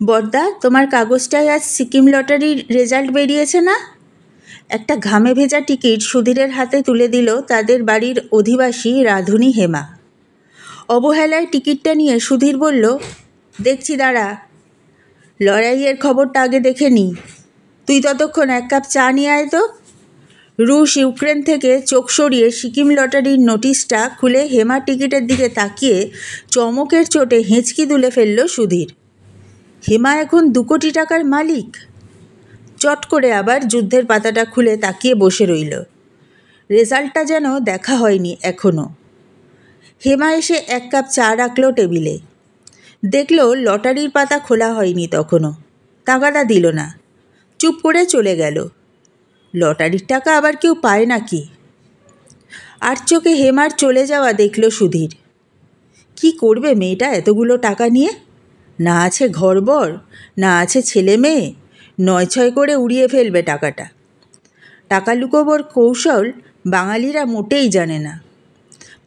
বড়দা, তোমার কাগজটায় আজ সিকিম লটারির রেজাল্ট বেরিয়েছে না? একটা ঘামে ভেজা টিকিট সুধীরের হাতে তুলে দিল তাদের বাড়ির অধিবাসী রাঁধুনি হেমা। অবহেলায় টিকিটটা নিয়ে সুধীর বলল, দেখছি দাঁড়া, লড়াইয়ের খবরটা আগে দেখে নি। তুই ততক্ষণ এক কাপ চা নিয়ে আয় তো। রুশ ইউক্রেন থেকে চোখ সরিয়ে সিকিম লটারির নোটিশটা খুলে হেমার টিকিটের দিকে তাকিয়ে চমকের চোটে হেঁচকি তুলে ফেলল সুধীর। হেমা এখন 2 কোটি টাকার মালিক। চট করে আবার যুদ্ধের পাতাটা খুলে তাকিয়ে বসে রইল। রেজাল্টটা যেন দেখা হয়নি এখনও। হেমা এসে 1 কাপ চা রাখল টেবিলে। দেখল লটারির পাতা খোলা হয়নি তখনও। তাগাদা দিল না, চুপ করে চলে গেল। লটারির টাকা আবার কেউ পায় নাকি? আর চোখে হেমার চলে যাওয়া দেখল সুধীর। কি করবে মেয়েটা এতগুলো টাকা নিয়ে? না আছে ঘরবর, না আছে ছেলে মেয়ে, 9-6 করে উড়িয়ে ফেলবে টাকাটা। টাকা লুকোবার কৌশল বাঙালিরা মোটেই জানে না।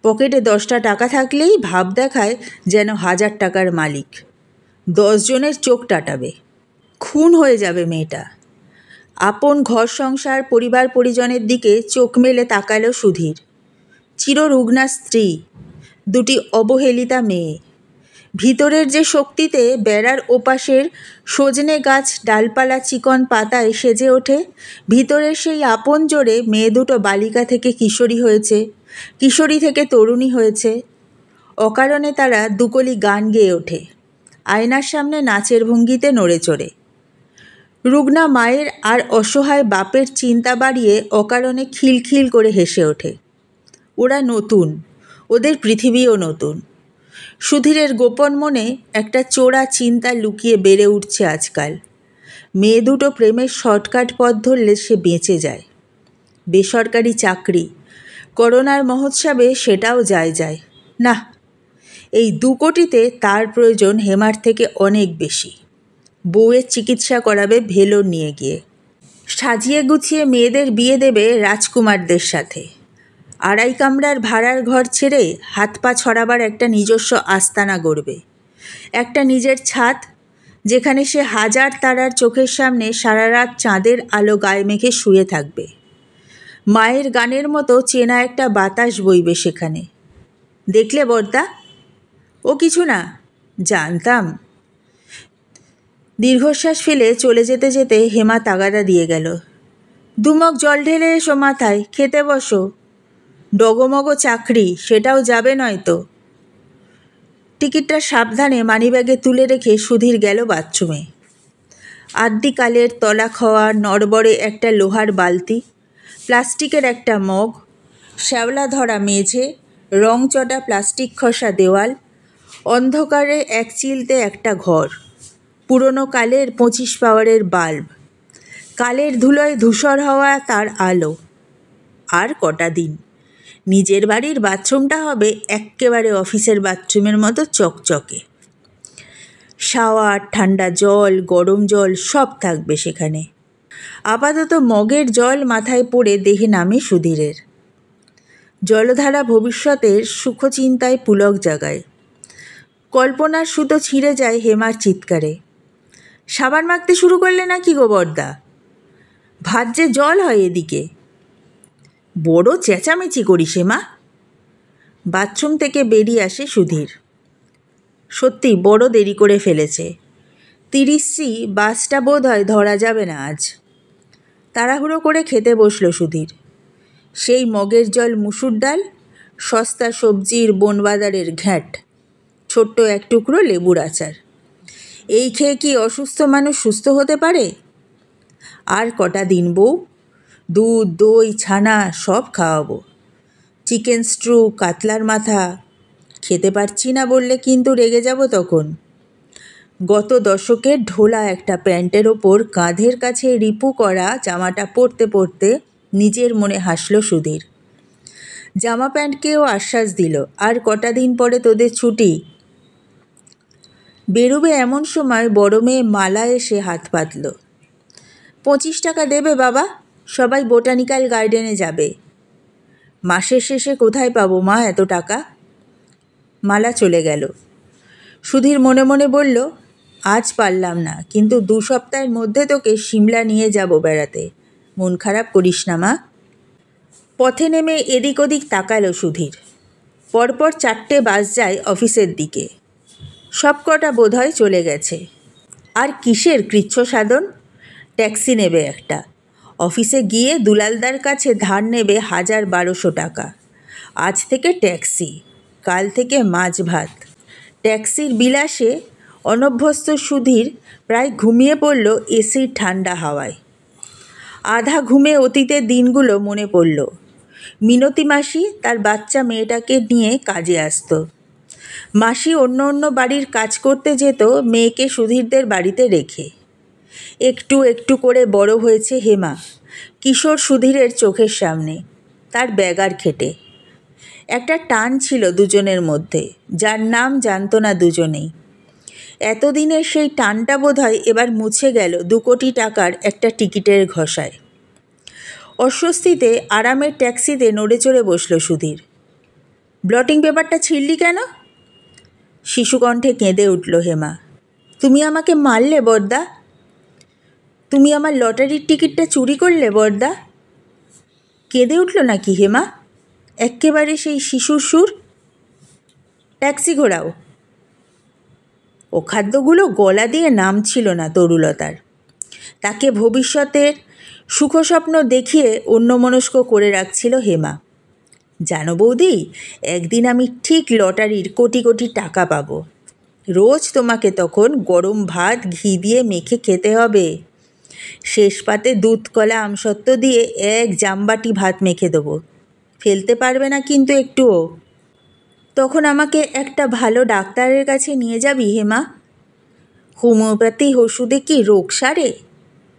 পকেটে 10টা টাকা থাকলেই ভাব দেখায় যেন 1000 টাকার মালিক। 10 জনের চোখ টাটাবে। খুন হয়ে যাবে মেয়েটা। আপন ঘর সংসার পরিবার পরিজনের দিকে চোখ মেলে তাকালো সুধীর। চিররুগ্না স্ত্রী, 2টি অবহেলিতা মেয়ে। ভিতরের যে শক্তিতে বেড়ার ওপাশের সজনে গাছ ডালপালা চিকন পাতায় সেজে ওঠে, ভিতরের সেই আপন জোরে মেয়ে দুটো বালিকা থেকে কিশোরী হয়েছে, কিশোরী থেকে তরুণী হয়েছে। অকারণে তারা দুকলি গান গেয়ে ওঠে, আয়নার সামনে নাচের ভঙ্গিতে নড়ে চড়ে। রুগ্না মায়ের আর অসহায় বাপের চিন্তা বাড়িয়ে অকারণে খিলখিল করে হেসে ওঠে। ওরা নতুন, ওদের পৃথিবীও নতুন। সুধীরের গোপন মনে একটা চোরা চিন্তা লুকিয়ে বেড়ে উঠছে আজকাল। মেয়ে দুটো প্রেমের শর্টকাট পথ ধরলে সে বেঁচে যায়। বেসরকারি চাকরি, করোনার মহোৎসবে সেটাও যায়। না, এই 2 কোটিতে তার প্রয়োজন হেমার থেকে অনেক বেশি। বউয়ের চিকিৎসা করাবে ভেলোর নিয়ে গিয়ে। সাজিয়ে গুছিয়ে মেয়েদের বিয়ে দেবে রাজকুমারদের সাথে। 2.5 কামরার ভাড়ার ঘর ছেড়ে হাত পা ছড়াবার একটা নিজস্ব আস্তানা গড়বে। একটা নিজের ছাদ, যেখানে সে 1000 তারার চোখের সামনে সারা রাত চাঁদের আলো গায়ে মেখে শুয়ে থাকবে। মায়ের গানের মতো চেনা একটা বাতাস বইবে সেখানে। দেখলে বড়দা? ও কিছু না, জানতাম। দীর্ঘশ্বাস ফেলে চলে যেতে যেতে হেমা তাগাদা দিয়ে গেল, 2 মগ জল ঢেলে এসো মাথায়, খেতে বসো। ডগমগ চাকরি, সেটাও যাবে নয়তো। টিকিটটা সাবধানে মানিব্যাগে তুলে রেখে সুধীর গেল বাথরুমে। আদ্যিকালের তলা খাওয়া নড়বড়ে একটা লোহার বালতি, প্লাস্টিকের একটা মগ, শ্যাওলা ধরা মেঝে, রংচটা প্লাস্টিক খসা দেওয়াল, অন্ধকারে এক চিলতে একটা ঘর, পুরনো কালের 25 পাওয়ারের বাল্ব, কালের ধুলোয় ধূসর হওয়া তার আলো। আর কটা দিন নিজের বাড়ির বাথরুমটা হবে এক্কেবারে অফিসের বাথরুমের মতো চকচকে। শাওয়ার, ঠান্ডা জল, গরম জল সব থাকবে সেখানে। আপাতত মগের জল মাথায় পড়ে দেহে নামে সুধীরের। জলধারা ভবিষ্যতের সুখচিন্তায় পুলক জাগায়। কল্পনার সুতো ছিঁড়ে যায় হেমার চিৎকারে। সাবান মাখতে শুরু করলে নাকি গো বড়দা? ভাত যে জল হয় এদিকে। বড় চেঁচামেচি করিস হেমা। বাথরুম থেকে বেরিয়ে আসে সুধীর। সত্যি বড় দেরি করে ফেলেছে। 30C বাসটা বোধ হয় ধরা যাবে না আজ। তাড়াহুড়ো করে খেতে বসল সুধীর। সেই মগের জল মুসুর ডাল, সস্তা সবজির বনবাজারের ঘ্যাঁট, ছোট্ট এক টুকরো লেবুর আচার। এই খেয়ে কি অসুস্থ মানুষ সুস্থ হতে পারে? আর কটা দিন বউ, দুধ দই ছানা সব খাওয়াবো। চিকেন স্ট্রু, কাতলার মাথা। খেতে পারছি না বললে কিন্তু রেগে যাব তখন। গত দশকের ঢোলা একটা প্যান্টের ওপর কাঁধের কাছে রিপু করা জামাটা পরতে পরতে নিজের মনে হাসল সুধীর। জামা প্যান্টকেও আশ্বাস দিল, আর কটা দিন পরে তোদের ছুটি। বেরোবে এমন সময় বড় মেয়ে মালা এসে হাত পাতল। 25 টাকা দেবে বাবা, সবাই বোটানিক্যাল গার্ডেনে যাবে। মাসের শেষে কোথায় পাবো মা এত টাকা? মালা চলে গেল। সুধীর মনে মনে বলল, আজ পারলাম না, কিন্তু 2 সপ্তাহের মধ্যে তোকে সিমলা নিয়ে যাব বেড়াতে। মন খারাপ করিস না মা। পথে নেমে এদিক ওদিক তাকালো সুধীর। পরপর 4টে বাস যায় অফিসের দিকে। সব কটা বোধহয় চলে গেছে। আর কিসের কৃচ্ছ সাধন? ট্যাক্সি নেবে একটা। অফিসে গিয়ে দুলালদার কাছে ধার নেবে 1000-1200 টাকা। আজ থেকে ট্যাক্সি, কাল থেকে মাছ ভাত। ট্যাক্সির বিলাসে অনভ্যস্ত সুধীর প্রায় ঘুমিয়ে পড়ল এসির ঠান্ডা হাওয়ায়। আধা ঘুমে অতীতের দিনগুলো মনে পড়ল। মিনতি মাসি তার বাচ্চা মেয়েটাকে নিয়ে কাজে আসত। মাসি অন্য অন্য বাড়ির কাজ করতে যেত মেয়েকে সুধীরদের বাড়িতে রেখে। একটু একটু করে বড় হয়েছে হেমা, কিশোর সুধীরের চোখের সামনে, তার ব্যাগার খেটে। একটা টান ছিল দুজনের মধ্যে, যার নাম জানত না দুজনেই। এতদিনের সেই টানটা বোধহয় এবার মুছে গেল 2 কোটি টাকার একটা টিকিটের ঘষায়। অস্বস্তিতে আরামের ট্যাক্সিতে নড়ে চড়ে বসল সুধীর। ব্লটিং পেপারটা ছিঁড়লি কেন? শিশুকণ্ঠে কেঁদে উঠল হেমা। তুমি আমাকে মারলে বড়দা? তুমি আমার লটারির টিকিটটা চুরি করলে বড়দা? কেঁদে উঠল নাকি হেমা? এক্কেবারে সেই শিশুর সুর। ট্যাক্সি ঘোরাও। অখাদ্যগুলো গলা দিয়ে নামছিল না তরুলতার। তাকে ভবিষ্যতের সুখস্বপ্ন দেখিয়ে অন্যমনস্ক করে রাখছিল হেমা। জানো বৌদি, একদিন আমি ঠিক লটারির কোটি কোটি টাকা পাবো। রোজ তোমাকে তখন গরম ভাত ঘি দিয়ে মেখে খেতে হবে। শেষ পাতে দুধ কলা আমসত্ত্ব দিয়ে 1 জামবাটি ভাত মেখে দেবো। ফেলতে পারবে না কিন্তু একটুও। তখন আমাকে একটা ভালো ডাক্তারের কাছে নিয়ে যাবি হেমা। হোমিওপ্যাথি ওষুধে কি রোগ সারে?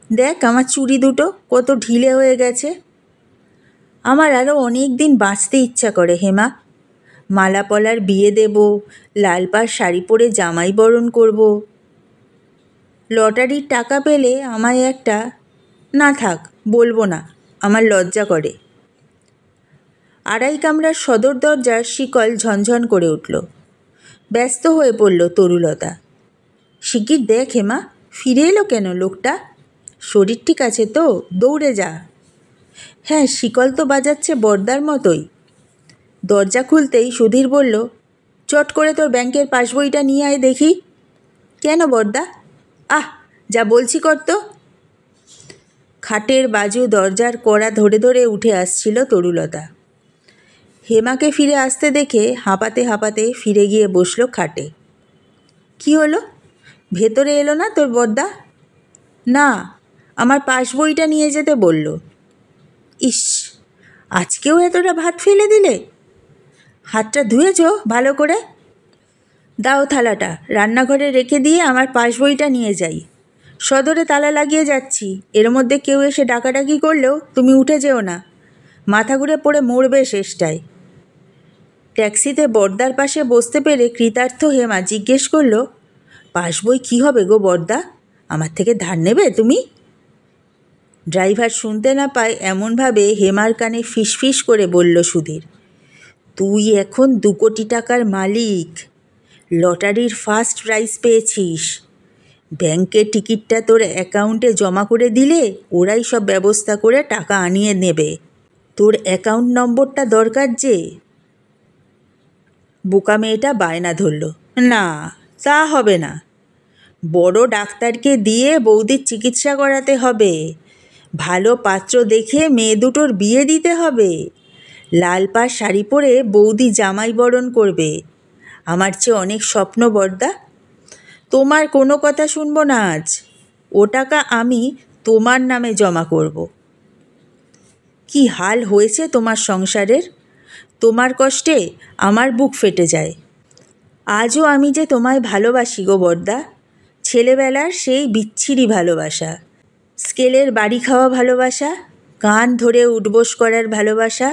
দেখ আমার চুড়ি দুটো কত ঢিলে হয়ে গেছে। আমার আরও অনেক দিন বাঁচতে ইচ্ছা করে হেমা। মালা পলার বিয়ে দেব, লাল পাড় শাড়ি পরে জামাই বরণ করব। লটারির টাকা পেলে আমায় একটা... না থাক, বলবো না, আমার লজ্জা করে। 2.5 কামরার সদর দরজার শিকল ঝনঝন করে উঠল। ব্যস্ত হয়ে পড়ল তরুলতা। শিগগির দেখ হেমা, ফিরে এলো কেন লোকটা? শরীর ঠিক আছে তো? দৌড়ে যা। হ্যাঁ, শিকল তো বাজাচ্ছে বর্দার মতোই। দরজা খুলতেই সুধীর বলল, চট করে তোর ব্যাংকের পাসবইটা নিয়ে আয় দেখি। কেন বর্দা? আহ, যা বলছি কর তো। খাটের বাজু দরজার কড়া ধরে ধরে উঠে আসছিল তরুলতা। হেমাকে ফিরে আসতে দেখে হাঁপাতে হাঁপাতে ফিরে গিয়ে বসল খাটে। কি হলো? ভেতরে এলো না তোর বর্দা? না, আমার পাসবইটা নিয়ে যেতে বলল। ইস, আজকেও এতটা ভাত ফেলে দিলে? হাতটা ধুয়েছ ভালো করে? দাও থালাটা, রান্নাঘরে রেখে দিয়ে আমার পাসবইটা নিয়ে যাই। সদরে তালা লাগিয়ে যাচ্ছি, এর মধ্যে কেউ এসে ডাকাডাকি করলেও তুমি উঠে যেও না। মাথা ঘুরে পড়ে মরবে শেষটায়। ট্যাক্সিতে বর্দার পাশে বসতে পেরে কৃতার্থ হেমা জিজ্ঞেস করল, পাসবই কী হবে গো বর্দা? আমার থেকে ধার নেবে তুমি? ড্রাইভার শুনতে না পায় এমনভাবে হেমার কানে ফিসফিস করে বলল সুধীর, তুই এখন 2 কোটি টাকার মালিক। লটারির ফার্স্ট প্রাইজ পেয়েছিস। ব্যাংকের টিকিটটা তোর অ্যাকাউন্টে জমা করে দিলে ওরাই সব ব্যবস্থা করে টাকা আনিয়ে নেবে। তোর অ্যাকাউন্ট নম্বরটা দরকার যে। বোকা মেয়েটা বায়না ধরল, না, তা হবে না। বড় ডাক্তারকে দিয়ে বৌদির চিকিৎসা করাতে হবে। ভালো পাত্র দেখে মেয়ে দুটোর বিয়ে দিতে হবে। লাল পাড় শাড়ি পরে বৌদি জামাই বরণ করবে। আমার চেয়ে অনেক স্বপ্ন বর্দা। তোমার কোনো কথা শুনবো না আজ। ও টাকা আমি তোমার নামে জমা করব। কি হাল হয়েছে তোমার সংসারের! তোমার কষ্টে আমার বুক ফেটে যায়। আজও আমি যে তোমায় ভালোবাসি গো বর্দা। ছেলেবেলার সেই বিচ্ছিরি ভালোবাসা, স্কেলের বাড়ি খাওয়া ভালোবাসা, কান ধরে উঠবোস করার ভালোবাসা,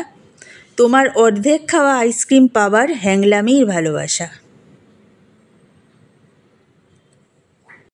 তোমার অর্ধেক খাওয়া আইসক্রিম পাবার হ্যাংলামির ভালোবাসা।